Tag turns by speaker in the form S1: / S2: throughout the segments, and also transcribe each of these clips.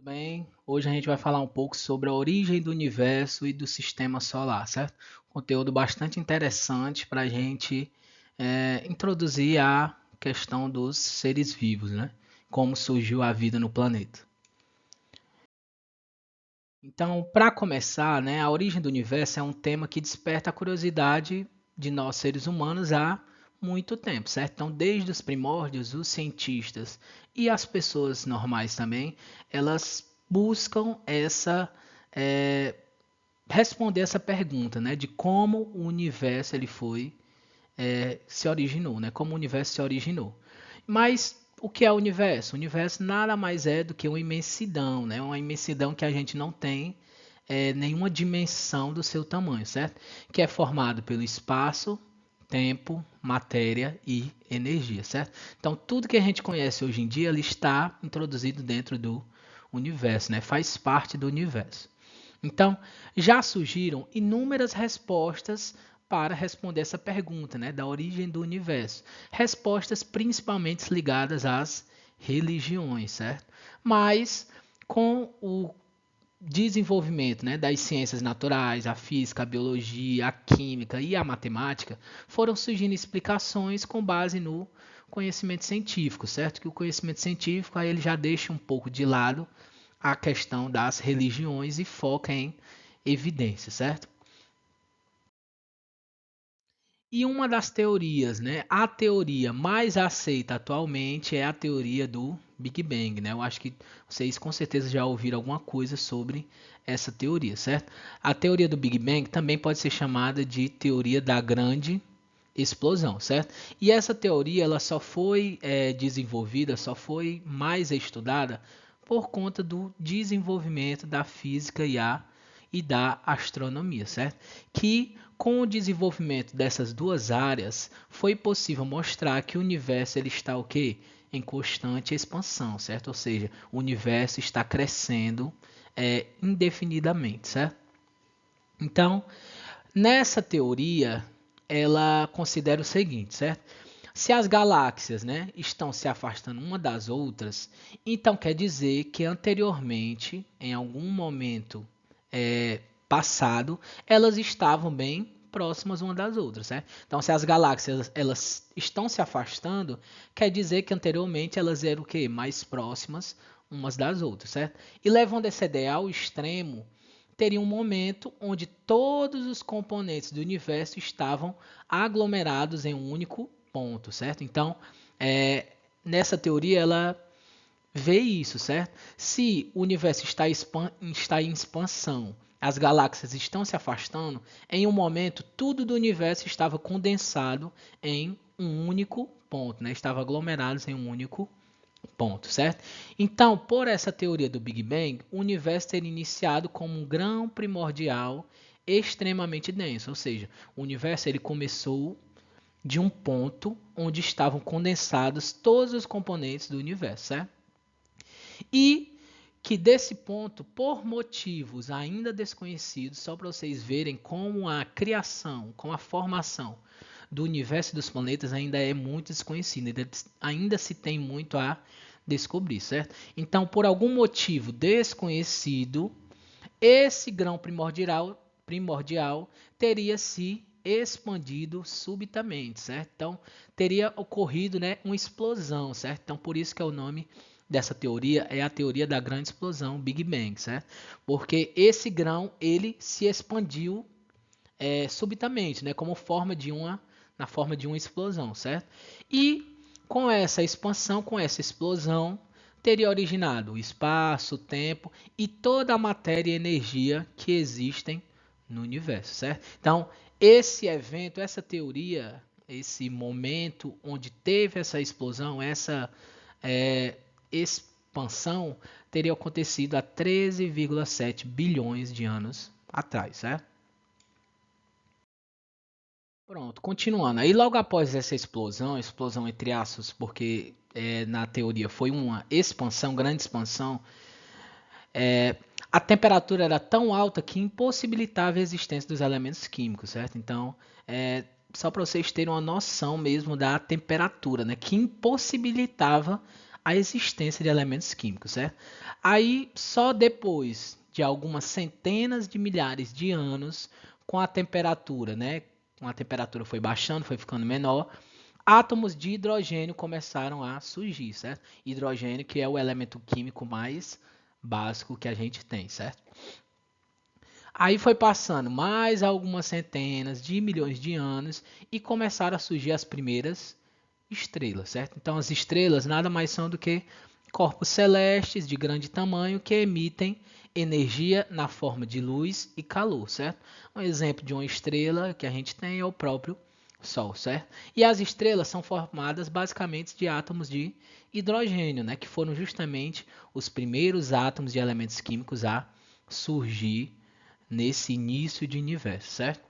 S1: bem? Hoje a gente vai falar um pouco sobre a origem do universo e do sistema solar, certo? Conteúdo bastante interessante para a gente introduzir a questão dos seres vivos, né? Como surgiu a vida no planeta. Então, para começar, né, a origem do universo é um tema que desperta a curiosidade de nós seres humanos há muito tempo, certo? Então, desde os primórdios, os cientistas e as pessoas normais também, elas buscam eh, responder essa pergunta, né, de como o universo ele foi se originou, né? Como o universo se originou. Mas o que é o universo? O universo nada mais é do que uma imensidão, né? Uma imensidão que a gente não tem nenhuma dimensão do seu tamanho, certo? Que é formado pelo espaço, tempo, matéria e energia, certo? Então tudo que a gente conhece hoje em dia ele está introduzido dentro do universo, né? Faz parte do universo. Então, já surgiram inúmeras respostas para responder essa pergunta, né, da origem do universo. Respostas principalmente ligadas às religiões, certo? Mas com o desenvolvimento, né, das ciências naturais, a física, a biologia, a química e a matemática, foram surgindo explicações com base no conhecimento científico, certo? Que o conhecimento científico aí ele já deixa um pouco de lado a questão das religiões e foca em evidência, certo? E uma das teorias, né, a teoria mais aceita atualmente é a teoria do Big Bang, né? Eu acho que vocês com certeza já ouviram alguma coisa sobre essa teoria, certo? A teoria do Big Bang também pode ser chamada de teoria da grande explosão, certo? E essa teoria ela só foi desenvolvida, só foi mais estudada por conta do desenvolvimento da física e da astronomia, certo? Que com o desenvolvimento dessas duas áreas foi possível mostrar que o universo ele está o quê? Em constante expansão, certo? Ou seja, o universo está crescendo indefinidamente, certo? Então, nessa teoria, ela considera o seguinte, certo? Se as galáxias, né, estão se afastando uma das outras, então quer dizer que anteriormente, em algum momento passado, elas estavam bem próximas uma das outras, certo? Então, se as galáxias elas estão se afastando, quer dizer que anteriormente elas eram o quê? Mais próximas umas das outras, certo? E levando essa ideia ao extremo, teria um momento onde todos os componentes do universo estavam aglomerados em um único ponto, certo? Então, é, nessa teoria, ela vê isso, certo? Se o universo está em expansão, as galáxias estão se afastando, em um momento tudo do universo estava condensado em um único ponto, né? Estava aglomerados em um único ponto, certo? Então, por essa teoria do Big Bang, o universo teria iniciado como um grão primordial extremamente denso, ou seja, o universo ele começou de um ponto onde estavam condensados todos os componentes do universo, certo? E que desse ponto, por motivos ainda desconhecidos, só para vocês verem como a criação, como a formação do universo e dos planetas ainda é muito desconhecida, ainda se tem muito a descobrir, certo? Então, por algum motivo desconhecido, esse grão primordial teria se expandido subitamente, certo? Então, teria ocorrido, né, uma explosão, certo? Então, por isso que é o nome dessa teoria é a teoria da grande explosão, Big Bang, certo? Porque esse grão ele se expandiu subitamente, né, como forma de uma na forma de uma explosão, certo? E com essa expansão, com essa explosão, teria originado o espaço, o tempo e toda a matéria e energia que existem no universo, certo? Então, esse evento, essa teoria, esse momento onde teve essa explosão, essa expansão, teria acontecido há 13,7 bilhões de anos atrás, certo? Pronto, continuando. Aí logo após essa explosão entre aspas, porque na teoria foi uma expansão, grande expansão, a temperatura era tão alta que impossibilitava a existência dos elementos químicos, certo? Então, só para vocês terem uma noção mesmo da temperatura, né, que impossibilitava a existência de elementos químicos, certo? Aí, só depois de algumas centenas de milhares de anos, com a temperatura, né? Com a temperatura foi baixando, foi ficando menor, átomos de hidrogênio começaram a surgir, certo? Hidrogênio, que é o elemento químico mais básico que a gente tem, certo? Aí foi passando mais algumas centenas de milhões de anos e começaram a surgir as primeiras estrelas, certo? Então as estrelas nada mais são do que corpos celestes de grande tamanho que emitem energia na forma de luz e calor, certo? Um exemplo de uma estrela que a gente tem é o próprio Sol, certo? E as estrelas são formadas basicamente de átomos de hidrogênio, né? Que foram justamente os primeiros átomos de elementos químicos a surgir nesse início de universo, certo?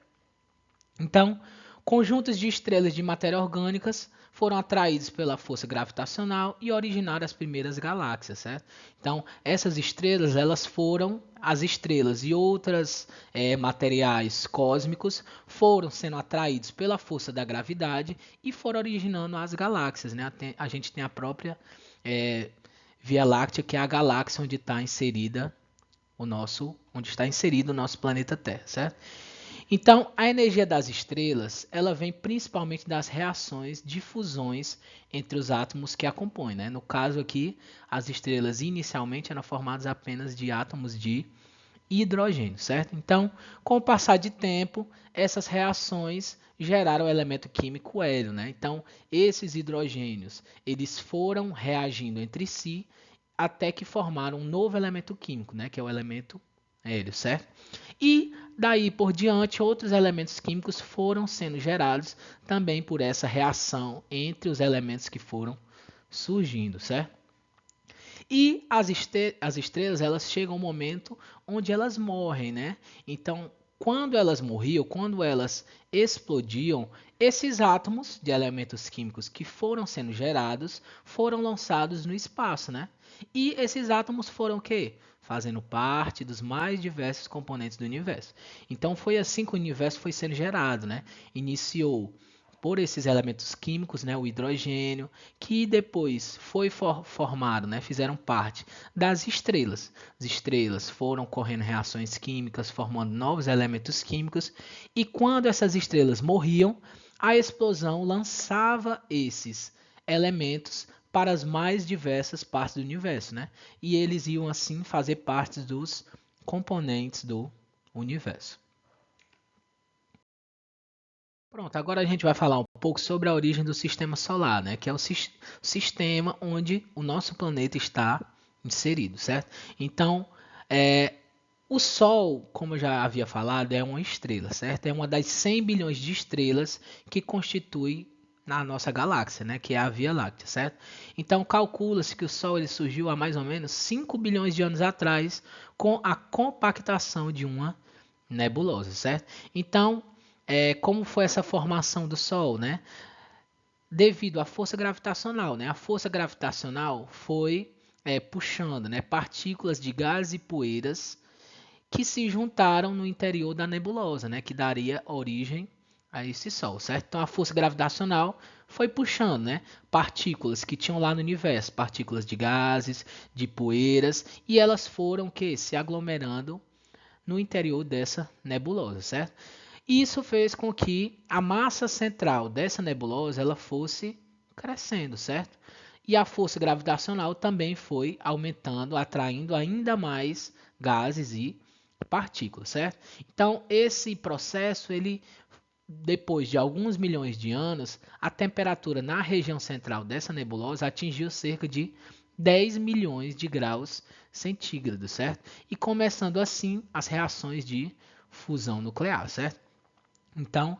S1: Então, conjuntos de estrelas de matéria orgânicas foram atraídos pela força gravitacional e originaram as primeiras galáxias, certo? Então, essas estrelas, elas foram as estrelas e outros materiais cósmicos foram sendo atraídos pela força da gravidade e foram originando as galáxias, né? A gente tem a própria Via Láctea, que é a galáxia onde está inserida onde está inserido o nosso planeta Terra, certo? Então, a energia das estrelas, ela vem principalmente das reações de fusões entre os átomos que a compõem, né? No caso aqui, as estrelas inicialmente eram formadas apenas de átomos de hidrogênio, certo? Então, com o passar de tempo, essas reações geraram o elemento químico hélio, né? Então, esses hidrogênios, eles foram reagindo entre si até que formaram um novo elemento químico, né? Que é o elemento hélio, certo? E daí por diante, outros elementos químicos foram sendo gerados também por essa reação entre os elementos que foram surgindo, certo? E as estrelas, elas chegam a um momento onde elas morrem, né? Então, quando elas morriam, quando elas explodiam, esses átomos de elementos químicos que foram sendo gerados foram lançados no espaço, né? E esses átomos foram o quê? Fazendo parte dos mais diversos componentes do universo. Então foi assim que o universo foi sendo gerado, né? Iniciou por esses elementos químicos, né, o hidrogênio, que depois foi formado, né, fizeram parte das estrelas. As estrelas foram correndo reações químicas, formando novos elementos químicos, e quando essas estrelas morriam, a explosão lançava esses elementos para as mais diversas partes do universo, né? E eles iam assim fazer parte dos componentes do universo. Pronto, agora a gente vai falar um pouco sobre a origem do sistema solar, né? Que é o sistema onde o nosso planeta está inserido, certo? Então, o Sol, como eu já havia falado, é uma estrela, certo? É uma das 100 bilhões de estrelas que constitui na nossa galáxia, né? Que é a Via Láctea, certo? Então, calcula-se que o Sol ele surgiu há mais ou menos 5 bilhões de anos atrás com a compactação de uma nebulosa, certo? Então, como foi essa formação do Sol, né? Devido à força gravitacional, né? A força gravitacional foi puxando, né, partículas de gás e poeiras que se juntaram no interior da nebulosa, né, que daria origem a esse Sol, certo? Então a força gravitacional foi puxando, né, partículas que tinham lá no universo, partículas de gases, de poeiras, e elas foram que se aglomerando no interior dessa nebulosa, certo? Isso fez com que a massa central dessa nebulosa ela fosse crescendo, certo? E a força gravitacional também foi aumentando, atraindo ainda mais gases e partículas, certo? Então, esse processo, ele depois de alguns milhões de anos, a temperatura na região central dessa nebulosa atingiu cerca de 10 milhões de graus centígrados, certo? E começando assim as reações de fusão nuclear, certo? Então,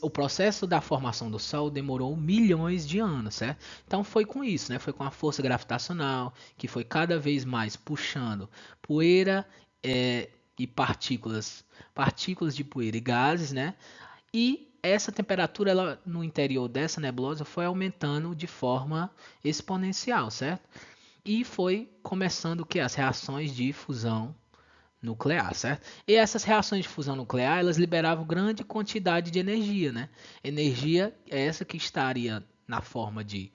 S1: o processo da formação do Sol demorou milhões de anos, certo? Então foi com isso, né? Foi com a força gravitacional que foi cada vez mais puxando poeira e partículas de poeira e gases, né? E essa temperatura ela, no interior dessa nebulosa foi aumentando de forma exponencial, certo? E foi começando o que as reações de fusão nuclear, certo? E essas reações de fusão nuclear, elas liberavam grande quantidade de energia, né? Energia é essa que estaria na forma de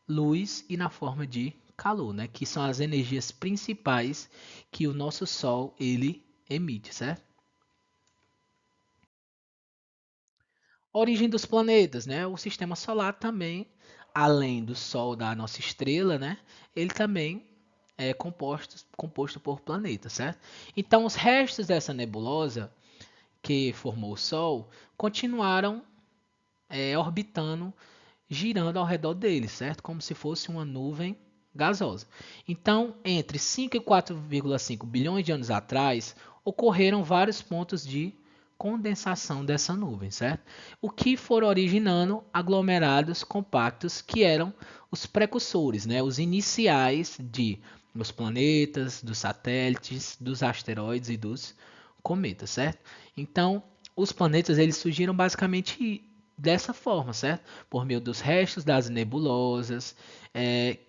S1: luz e na forma de calor, né? Que são as energias principais que o nosso Sol ele emite, certo? Origem dos planetas, né? O sistema solar também, além do Sol da nossa estrela, né? Ele também é composto por planetas, certo? Então, os restos dessa nebulosa que formou o Sol continuaram orbitando, girando ao redor dele, certo? Como se fosse uma nuvem gasosa. Então, entre 5 e 4,5 bilhões de anos atrás, ocorreram vários pontos de condensação dessa nuvem, certo? O que foram originando aglomerados compactos que eram os precursores, né? Os iniciais de dos planetas, dos satélites, dos asteroides e dos cometas, certo? Então, os planetas eles surgiram basicamente dessa forma, certo? Por meio dos restos das nebulosas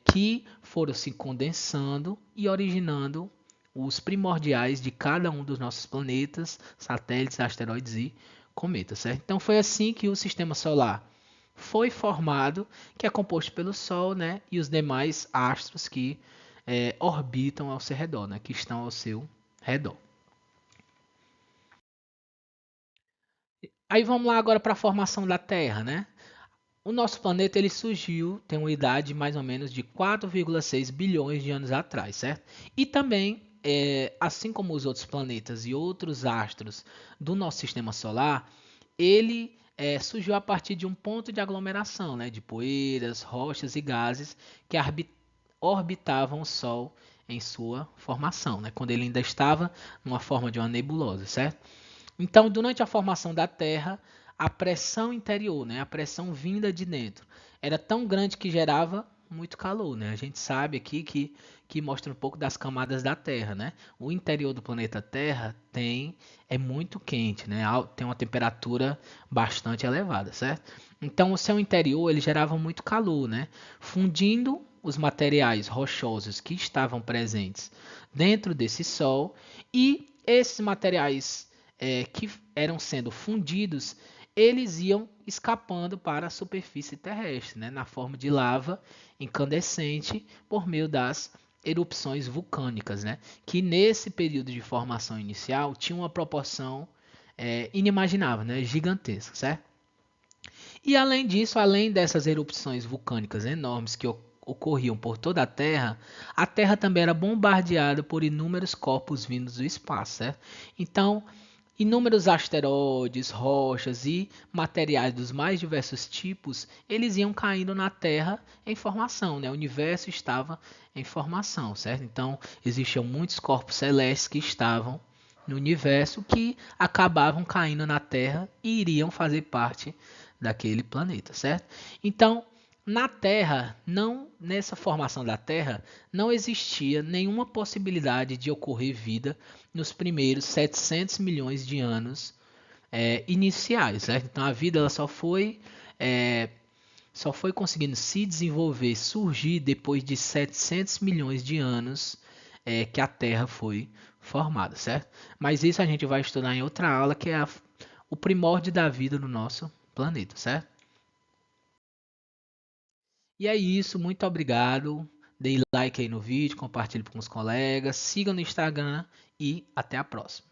S1: que foram se condensando e originando os primordiais de cada um dos nossos planetas, satélites, asteroides e cometas, certo? Então foi assim que o sistema solar foi formado, que é composto pelo Sol, né, e os demais astros que orbitam ao seu redor, né, que estão ao seu redor. Aí vamos lá agora para a formação da Terra, né? O nosso planeta ele surgiu, tem uma idade mais ou menos de 4,6 bilhões de anos atrás, certo? E também, assim como os outros planetas e outros astros do nosso sistema solar, ele surgiu a partir de um ponto de aglomeração, né, de poeiras, rochas e gases que orbitavam o Sol em sua formação, né, quando ele ainda estava numa forma de uma nebulosa, certo? Então, durante a formação da Terra, a pressão interior, né, a pressão vinda de dentro, era tão grande que gerava muito calor, né? A gente sabe aqui que mostra um pouco das camadas da Terra, né? O interior do planeta Terra é muito quente, né? Tem uma temperatura bastante elevada, certo? Então, o seu interior ele gerava muito calor, né? Fundindo os materiais rochosos que estavam presentes dentro desse Sol e esses materiais que eram sendo fundidos, eles iam escapando para a superfície terrestre, né, na forma de lava incandescente por meio das erupções vulcânicas, né, que nesse período de formação inicial tinha uma proporção inimaginável, né, gigantesca, certo? E além disso, além dessas erupções vulcânicas enormes que ocorriam por toda a Terra também era bombardeada por inúmeros corpos vindos do espaço, certo? Então, inúmeros asteroides, rochas e materiais dos mais diversos tipos, eles iam caindo na Terra em formação, né? O universo estava em formação, certo? Então, existiam muitos corpos celestes que estavam no universo que acabavam caindo na Terra e iriam fazer parte daquele planeta, certo? Então, na Terra, não nessa formação da Terra, não existia nenhuma possibilidade de ocorrer vida nos primeiros 700 milhões de anos iniciais, certo? Então a vida ela só foi conseguindo se desenvolver, surgir depois de 700 milhões de anos que a Terra foi formada, certo? Mas isso a gente vai estudar em outra aula, que é o primórdio da vida no nosso planeta, certo? E é isso, muito obrigado. Dê like aí no vídeo, compartilhe com os colegas, siga no Instagram e até a próxima.